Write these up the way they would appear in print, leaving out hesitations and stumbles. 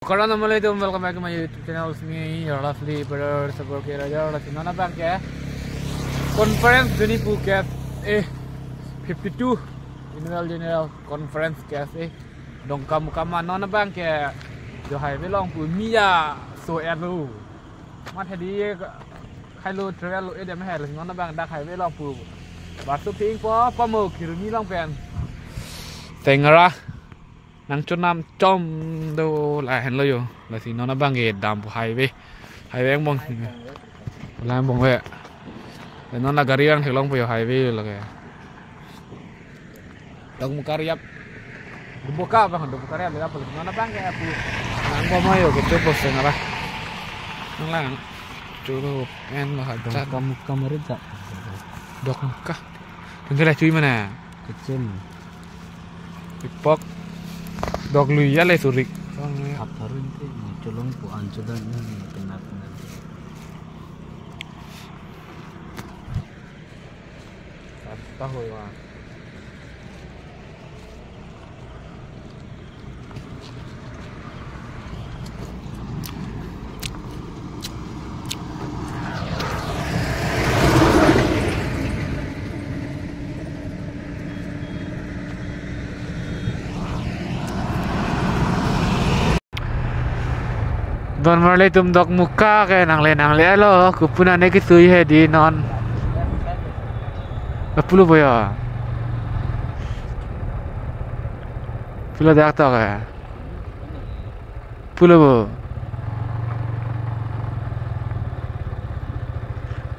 Karena namanya itu welcome back to my YouTube channel. Me, your lovely brother, support kira aja. Orang Sino bang ya. Conference Juni Phuket 52 General Conference KSA. Dong kamu nona bang ya. Jo hai với long pu mia so elu. Mat hadi khai lu travel lu ede me hai nona bang dak hai với long pu. Bat su ping po mo kiru ni long pen. Tengara nang chunam chom do la hen lo yo la si nona bang ge dam highway ang bong la bong we le nona gari ang thlong po yo highway la ge dong mukariap buka bang do mukariap le apa nona bang ge pu nang bo mo yo ke to bos ngara nang lang churu en la ha kamu kamarin tak dok muka tenggelam cuy mana kecil pipok dog lu ya le surik aparun te colong pu ancudan ni kena tahu ya Don marle tum dok muka ke nang le lo kupuna ne ki sui he di non apulu boya pulo dak to ke pulo bo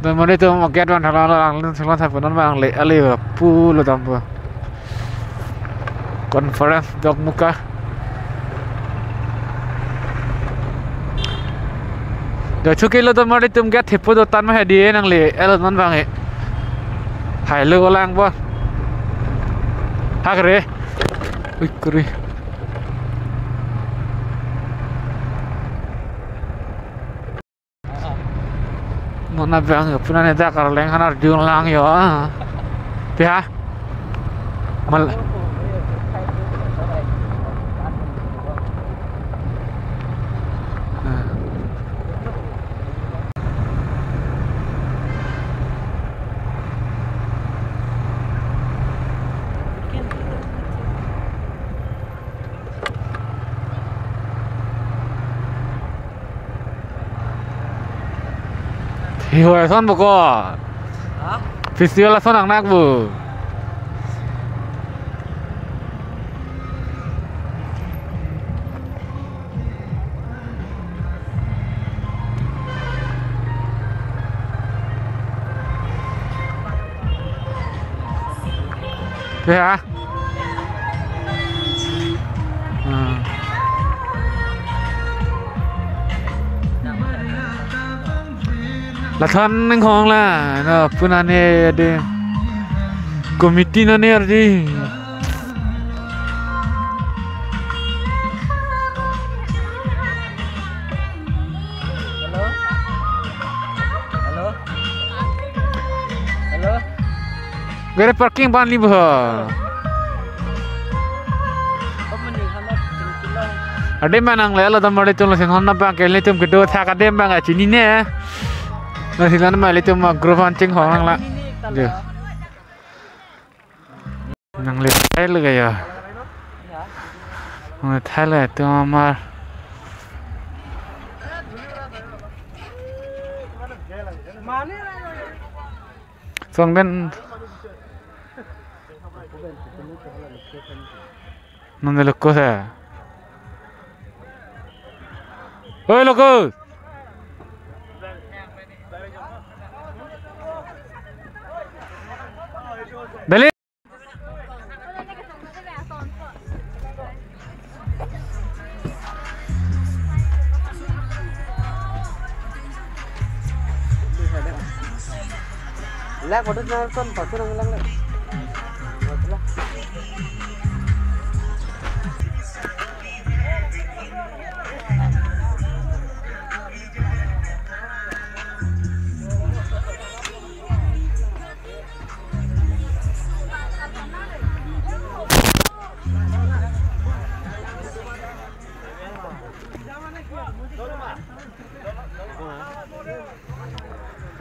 don marle tum get wan halang sa punon bang le ali pulo tampo conference dok muka dah cukai lo tu mari tum get hipo tu tan mah hadiah nang le, elot man bang hai lo orang pun, hak re, kuri, mana bang, punan itu kalau leng hanar diung lang yo, pihak, mal. Hiwa son buko. Festival son anak bu. Ya. Là thân anh không là nó pun ane de committee nó nè đi halo gare parking ban li bha ade manang le la dam mare cholo sen honna ba ke le tum ke do tha ka dem ba ga chini ne nah silan mah itu mah grup mancing orang lah, dia, nang lihat Thai ya, nang Thai lah itu mah, song ben, nang lukus ya, oi lukus. Beli. Lah kau dah nonton pasal orang lang lah.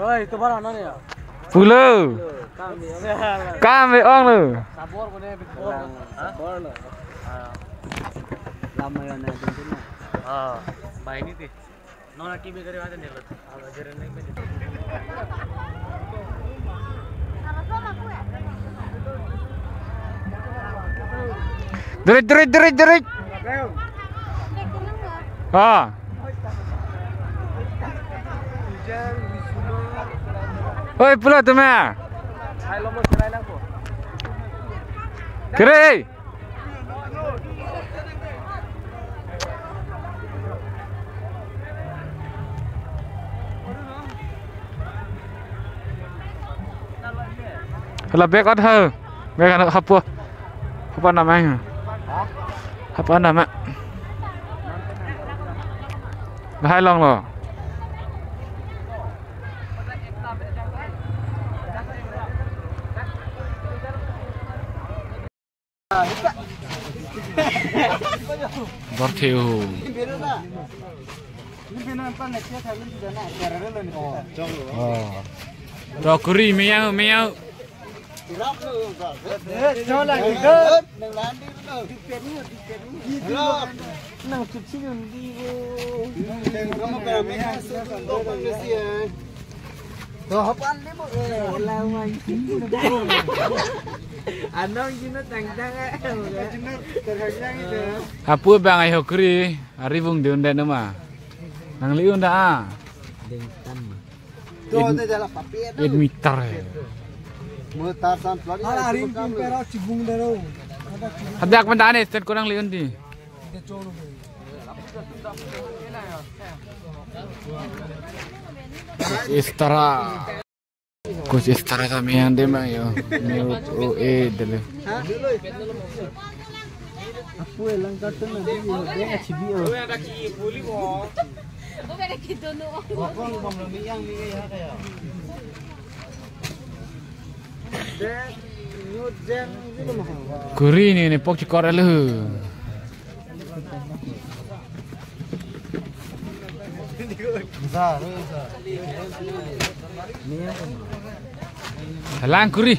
Oi, tu barang mana ya? Pulau. Kami orang lu. Sabor boleh sabor lah. Lama ya nak tu. Baik ni tu. Nona TV करे वाला नहीं लगता. अब जरे नहीं बजे. Derit. Ah. Oi, pulau tu mah. Kere. Kalau beg ada, beg ada apa namanya? Apa nama? Hai long lo. Bertemu. Rokuri meow. Apa bang ayo kuri, aribung diundan nama, nang liun dah. Meter. Ada apa dah ni? Set kurang liun di. Kuch istara kami yang dema yo. Mute dulu. Apa yang kata nanti dia cibi. Oh yang kaki boleh mo. Oh ada gitu no. Apa yang ya kaya. Kuri ni pok cikor lu. Halang kuri.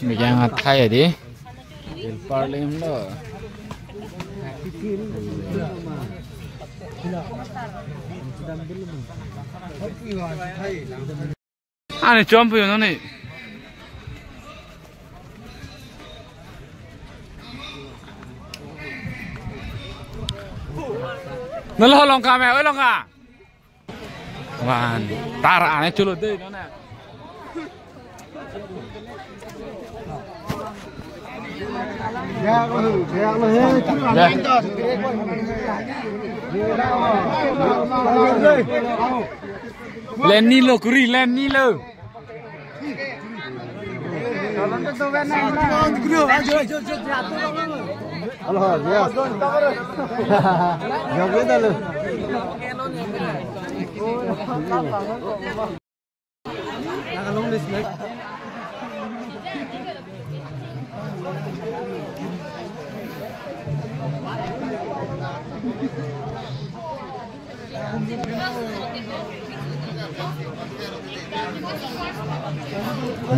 Megang atai ade. El parlem lo. Ane jump yo nani. Nalo long ka me, oi long ka. Wan, tar ane chulo dei nona. Lenny lo kuri Lenny lo.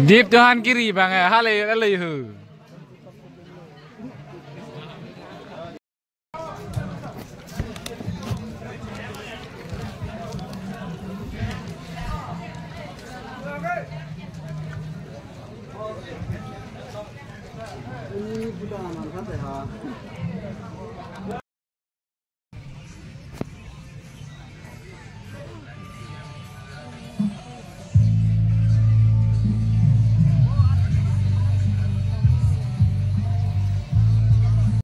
Deep Tuhan kiri bang, halai hu.